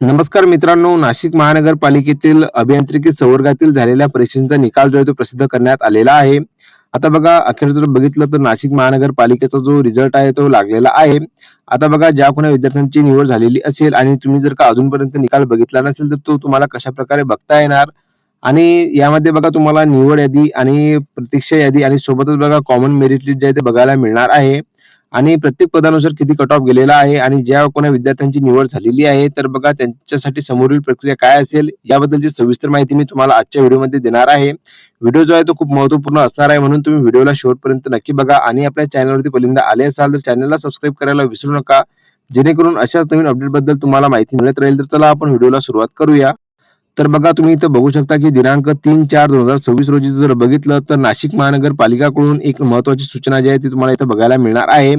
नमस्कार मित्रांनो, नाशिक महानगरपालिकेतील अभियांत्रिकी संवर्गातील झालेल्या परीक्षेचा निकाल जो आहे तो प्रसिद्ध करण्यात आलेला आहे. आता बघा अखेर जर बघितलं तर नाशिक महानगरपालिकेचा जो रिझल्ट आहे तो लागलेला आहे. आता बघा ज्या कोणी विद्यार्थ्यांची निवड झालेली असेल आणि तुम्ही जर का अजूनपर्यंत निकाल बघितला नसेल तर तो तुम्हाला कशाप्रकारे बघता येणार आणि यामध्ये बघा तुम्हाला निवड यादी आणि प्रतीक्षा यादी आणि सोबतच बघा कॉमन मेरिट लिस्ट जे आहे ते बघायला मिळणार आहे. आणि प्रत्येक पदानुसार किती कट ऑफ गेलेला आहे आणि ज्या कोणा विद्यार्थ्यांची निवड झालेली आहे तर बघा त्यांच्यासाठी समोरील प्रक्रिया काय असेल याबद्दलची सविस्तर माहिती मी तुम्हाला आजच्या व्हिडिओमध्ये देणार आहे. व्हिडिओ जो आहे तो खूप महत्त्वपूर्ण असणार आहे म्हणून तुम्ही व्हिडिओला शेवटपर्यंत नक्की बघा आणि आपल्या चॅनलवरती पहिल्यांदा आले असाल तर चॅनलला सबस्क्राईब करायला विसरू नका, जेणेकरून अशाच नवीन अपडेटबद्दल तुम्हाला माहिती मिळत राहील. तर चला आपण व्हिडिओला सुरुवात करूया. तर बघा तुम्ही इथं बघू शकता की दिनांक 3/4/2026 रोजी जर बघितलं तर नाशिक महानगरपालिकाकडून एक महत्त्वाची सूचना जी आहे ती तुम्हाला इथं बघायला मिळणार आहे.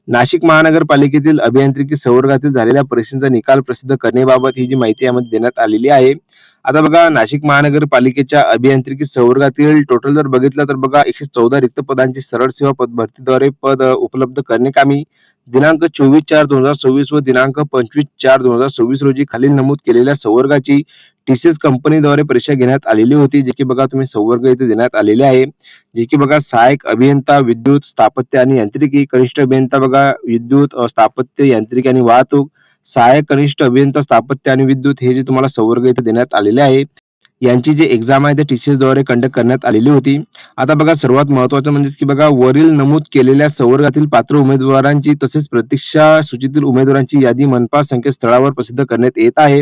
नाशिक महानगरपालिकेतील अभियांत्रिकी संवर्गातील झालेल्या परीक्षेचा निकाल प्रसिद्ध करण्याबाबत ही जी माहिती यामध्ये देण्यात आलेली आहे. आता बघा नाशिक महानगरपालिकेच्या अभियांत्रिकी संवर्गातील टोटल जर बघितलं तर बघा 114 रिक्त पदांची सरळ सेवा पद भरतीद्वारे पद उपलब्ध करण्याकामी दिनांक 24/4/2026 व दिनांक 25/4/2026 रोजी खालील नमूद केलेल्या संवर्गाची टीसीएस कंपनीद्वारे परीक्षा घेण्यात आलेली होती, जे की बघा तुम्ही संवर्ग इथे देण्यात आलेले आहे. जे की बघा सहाय्यक अभियंता विद्युत स्थापत्य आणि यांत्रिकी, कनिष्ठ अभियंता बघा विद्युत स्थापत्य यांत्रिकी आणि वाहतूक, सहाय्यक कनिष्ठ अभियंता स्थापत्य आणि विद्युत हे जे तुम्हाला संवर्ग इथे देण्यात आलेले आहे. यांची जी एक्झाम आहे ते टीसीएस द्वारे कंडक्ट करण्यात आलेली होती. आता बघा सर्वात महत्त्वाचं म्हणजे की बघा वरील नमूद केलेल्या संवर्गातील पात्र उमेदवारांची तसेच प्रतीक्षा सूचीतील उमेदवारांची यादी मनपा संकेतस्थळावर प्रसिद्ध करण्यात येत आहे.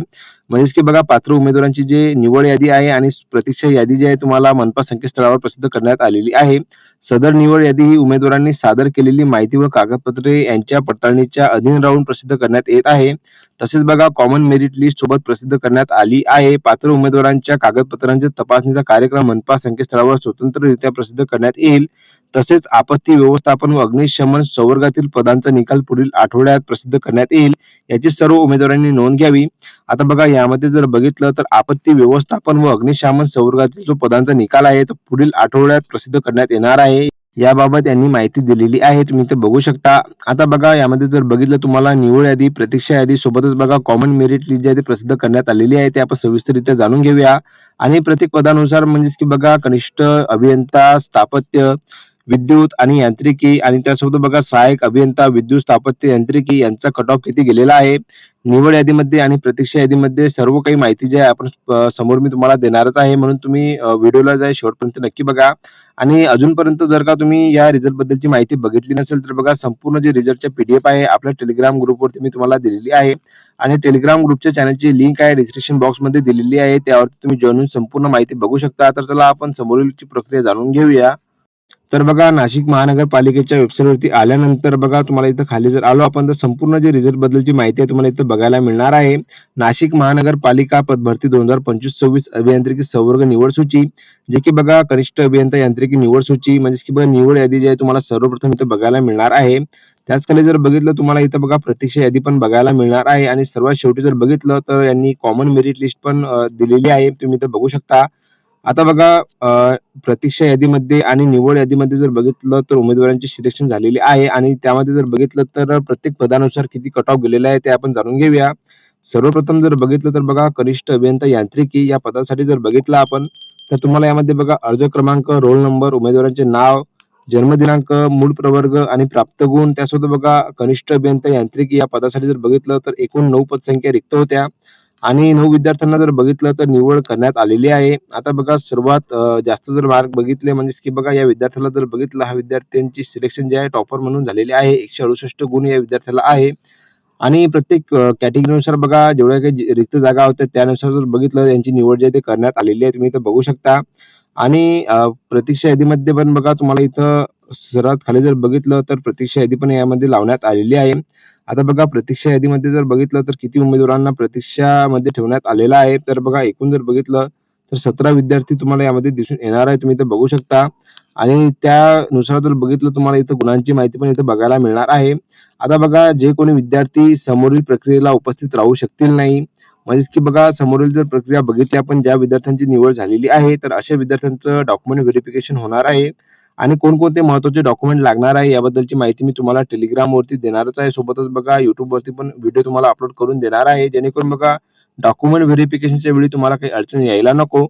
म्हणजेच की बघा पात्र उमेदवारांची जी निवड यादी आहे आणि प्रतीक्षा यादी जी आहे तुम्हाला मनपा संकेतस्थळावर प्रसिद्ध करण्यात आलेली आहे. सदर निवड यादी ही उमेदवारांनी सादर केलेली माहिती व कागदपत्रे यांच्या पडताळणीच्या अधीन राहून प्रसिद्ध करण्यात येत आहे. तसेच बघा कॉमन मेरिट लिस्ट सोबत प्रसिद्ध करण्यात आली आहे. पात्र उमेदवारांच्या कागदपत्रांच्या तपासणीचा कार्यक्रम मनपा संकेतस्थळावर स्वतंत्ररित्या प्रसिद्ध करण्यात येईल. तसेच आपत्ती व्यवस्थापन व अग्निशमन संवर्गातील पदांचा निकाल पुढील आठवड्यात प्रसिद्ध करण्यात येईल, याची सर्व उमेदवारांनी नोंद घ्यावी. आता बघा यामध्ये जर बघितलं तर आपत्ती व्यवस्थापन व अग्निशमन संवर्गातील जो पदांचा निकाल आहे तो पुढील आठवड्यात प्रसिद्ध करण्यात येणार आहे. याबाबत यांनी माहिती दिलेली आहे, तुम्ही इथे बघू शकता. आता बघा यामध्ये जर बघितलं तुम्हाला निवड यादी, प्रतीक्षा यादी सोबतच बघा कॉमन मेरिट लिस्ट जी आहे ती प्रसिद्ध करण्यात आलेली आहे, ते आपण सविस्तररित्या जाणून घेऊया. आणि प्रत्येक पदानुसार म्हणजेच की बघा कनिष्ठ अभियंता स्थापत्य विद्युत आणि यांत्रिकी आणि त्यासोबत बघा सहाय्यक अभियंता विद्युत स्थापत्य यांत्रिकी यांचा कट ऑफ किती गेलेला आहे. निवड यादीमध्ये आणि प्रतीक्षा यादीमध्ये सर्व काही माहिती जी आहे आपण समोर मी तुम्हाला देणारच आहे, म्हणून तुम्ही व्हिडिओला जाय शेवटपर्यंत नक्की बघा. आणि अजूनपर्यंत जर का तुम्ही या रिझल्ट बद्दलची माहिती बघितली नसेल तर बघा संपूर्ण जे रिझल्टच्या पीडीएफ आहे आपल्या टेलिग्राम ग्रुपवरती मी तुम्हाला दिलेली आहे आणि टेलिग्राम ग्रुपच्या चॅनलची लिंक आहे डिस्क्रिप्शन बॉक्समध्ये दिलेली आहे, त्यावरती तुम्ही जॉईन होऊन संपूर्ण माहिती बघू शकता. तर चला आपण समोरीलची प्रक्रिया जाणून घेऊया. तर बघा नाशिक महानगरपालिकेच्या वेबसाईटवरती आल्यानंतर बघा तुम्हाला इथं खाली जर आलो आपण तर संपूर्ण जे रिझल्ट बद्दलची माहिती आहे तुम्हाला इथं बघायला मिळणार आहे. नाशिक महानगरपालिका पदभरती 2025-26 अभियांत्रिकी संवर्ग निवड सूची, जे की बघा कनिष्ठ अभियंता यांत्रिकी निवड सूची म्हणजे की बघा निवड यादी जी आहे तुम्हाला सर्वप्रथम इथं बघायला मिळणार आहे. त्याच खाली जर बघितलं तुम्हाला इथं बघा प्रतीक्षा यादी पण बघायला मिळणार आहे आणि सर्वात शेवटी जर बघितलं तर यांनी कॉमन मेरिट लिस्ट पण दिलेली आहे, तुम्ही इथं बघू शकता. आता बघा प्रतीक्षा यादीमध्ये आणि निवड यादीमध्ये जर बघितलं तर उमेदवारांची सिलेक्शन झालेली आहे आणि त्यामध्ये जर बघितलं तर प्रत्येक पदानुसार किती कट ऑफ गेलेला आहे ते आपण जाणून घेऊया. सर्वप्रथम जर बघितलं तर बघा कनिष्ठ अभियंता यांत्रिकी या पदासाठी जर बघितलं आपण तर तुम्हाला यामध्ये बघा अर्ज क्रमांक, रोल नंबर, उमेदवारांचे नाव, जन्मदिनांक, मूळ प्रवर्ग आणि प्राप्त गुण, त्यासोबत बघा कनिष्ठ अभियंता यांत्रिकी या पदासाठी जर बघितलं तर एकूण 9 पदसंख्या रिक्त होत्या आणि 9 विद्यार्थ्यांना जर बघितलं तर निवड करण्यात आलेली आहे. आता बघा सर्वात जास्त जर मार्क बघितले म्हणजे की बघा या विद्यार्थ्याला जर बघितलं हा विद्यार्थ्यांची सिलेक्शन जे आहे टॉपर म्हणून झालेली आहे. 168 गुण या विद्यार्थ्याला आहे आणि प्रत्येक कॅटेगरीनुसार बघा जेवढ्या काही रिक्त जागा होत्या त्यानुसार जर बघितलं यांची निवड जी आहे ते करण्यात आलेली आहे, तुम्ही इथं बघू शकता. आणि प्रतीक्षा यादीमध्ये पण बघा तुम्हाला इथं सर्वात खाली जर बघितलं तर प्रतीक्षा यादी पण यामध्ये लावण्यात आलेली आहे. आता बघा प्रतीक्षा यादीमध्ये जर बघितलं तर किती उमेदवारांना प्रतीक्षामध्ये ठेवण्यात आलेलं आहे तर बघा एकूण जर बघितलं तर 17 विद्यार्थी तुम्हाला यामध्ये दिसून येणार आहे, तुम्ही इथं बघू शकता. आणि त्यानुसार जर बघितलं तुम्हाला इथं गुणांची माहिती पण इथं बघायला मिळणार आहे. आता बघा जे कोणी विद्यार्थी समोरील प्रक्रियेला उपस्थित राहू शकतील नाही म्हणजेच की बघा समोरील जर प्रक्रिया बघितली आपण ज्या विद्यार्थ्यांची निवड झालेली आहे तर अशा विद्यार्थ्यांचं डॉक्युमेंट व्हेरिफिकेशन होणार आहे आणि कोणकोणते महत्त्वाचे डॉक्युमेंट लागणार आहे याबद्दलची माहिती मी तुम्हाला टेलिग्राम वरती देणारच आहे. सोबतच बघा YouTube वरती पण व्हिडिओ तुम्हाला अपलोड करून देणार आहे, जेणेकरून बघा डॉक्युमेंट व्हेरिफिकेशनच्या वेळी तुम्हाला काही अडचण यायला नको.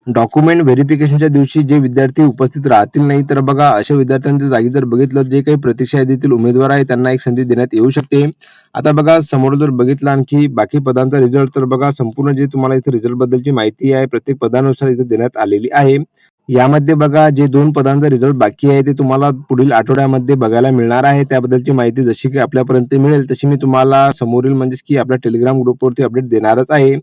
डॉक्युमेंट व्हेरिफिकेशनच्या दिवशी जे विद्यार्थी उपस्थित राहतील नाही, तर बघा अशा विद्यार्थ्यांच्या जागी जर बघितलं, जे काही प्रतीक्षा यादीतील उमेदवार आहे त्यांना एक संधी देण्यात येऊ शकते. आता बघा समोर जर बघितलं आणखी बाकी पदांचा रिझल्ट, तर बघा संपूर्ण जे तुम्हाला इथे रिझल्ट बद्दलची माहिती आहे प्रत्येक पदानुसार इथे देण्यात आलेली आहे. यामध्ये बघा जे 2 पदांचा रिझल्ट बाकी आहे ते तुम्हाला पुढील आठवड्यामध्ये बघायला मिळणार आहे. त्याबद्दलची माहिती जशी की आपल्यापर्यंत मिळेल तशी मी तुम्हाला समोरील म्हणजेच की आपल्या टेलिग्राम ग्रुपवरती अपडेट देणारच आहे.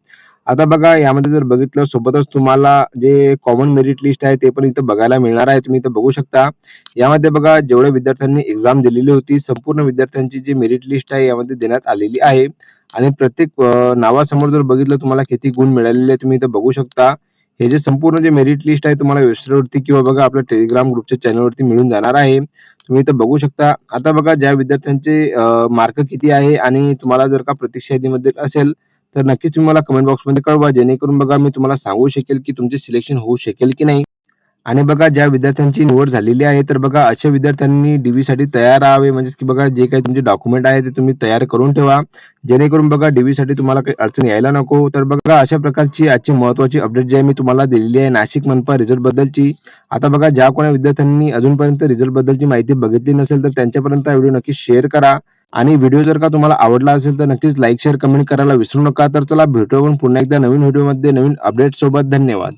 आता बघा यामध्ये जर बघितलं सोबतच तुम्हाला जे कॉमन मेरिट लिस्ट आहे ते पण इथं बघायला मिळणार आहे. तुम्ही इथं बघू शकता. यामध्ये बघा जेवढ्या विद्यार्थ्यांनी एक्झाम दिलेली होती संपूर्ण विद्यार्थ्यांची जी मेरिट लिस्ट आहे यामध्ये देण्यात आलेली आहे आणि प्रत्येक नावासमोर जर बघितलं तुम्हाला किती गुण मिळालेले आहे तुम्ही इथं बघू शकता. हे जे संपूर्ण जे मेरिट लिस्ट आहे तुम्हाला वेबसाईटवरती किंवा बघा आपल्या टेलिग्राम ग्रुपच्या चॅनलवरती मिळून जाणार आहे. तुम्ही इथं बघू शकता. आता बघा ज्या विद्यार्थ्यांचे मार्क किती आहे आणि तुम्हाला जर का प्रतीक्षा यादीमध्ये असेल तर नक्कीच तुम्ही मला कमेंट बॉक्समध्ये कळवा, जेणेकरून बघा मी तुम्हाला सांगू शकेल की तुमचे सिलेक्शन होऊ शकेल की नाही. आणि बघा ज्या विद्यार्थ्यांची निवड झालेली आहे तर बघा अशा विद्यार्थ्यांनी साठी तयार राहावे, म्हणजे की बघा जे काही तुमचे डॉक्युमेंट आहे ते तुम्ही तयार करून ठेवा, जेणेकरून बघा साठी तुम्हाला काही अडचण यायला नको. तर बघा अशा प्रकारची आजची महत्त्वाची अपडेट जी आहे मी तुम्हाला दिलेली आहे नाशिक मनपा रिझल्ट बद्दलची. आता बघा ज्या कोणा विद्यार्थ्यांनी अजूनपर्यंत रिझल्ट बद्दलची माहिती बघितली नसेल तर त्यांच्यापर्यंत हा व्हिडिओ नक्की शेअर करा आणि व्हिडिओ जर का तुम्हाला आवडला असेल तर नक्कीच लाईक शेअर कमेंट करायला विसरू नका. तर चला भेटू आपण पुन्हा एकदा नवीन व्हिडिओमध्ये नवीन अपडेट सोबत. धन्यवाद.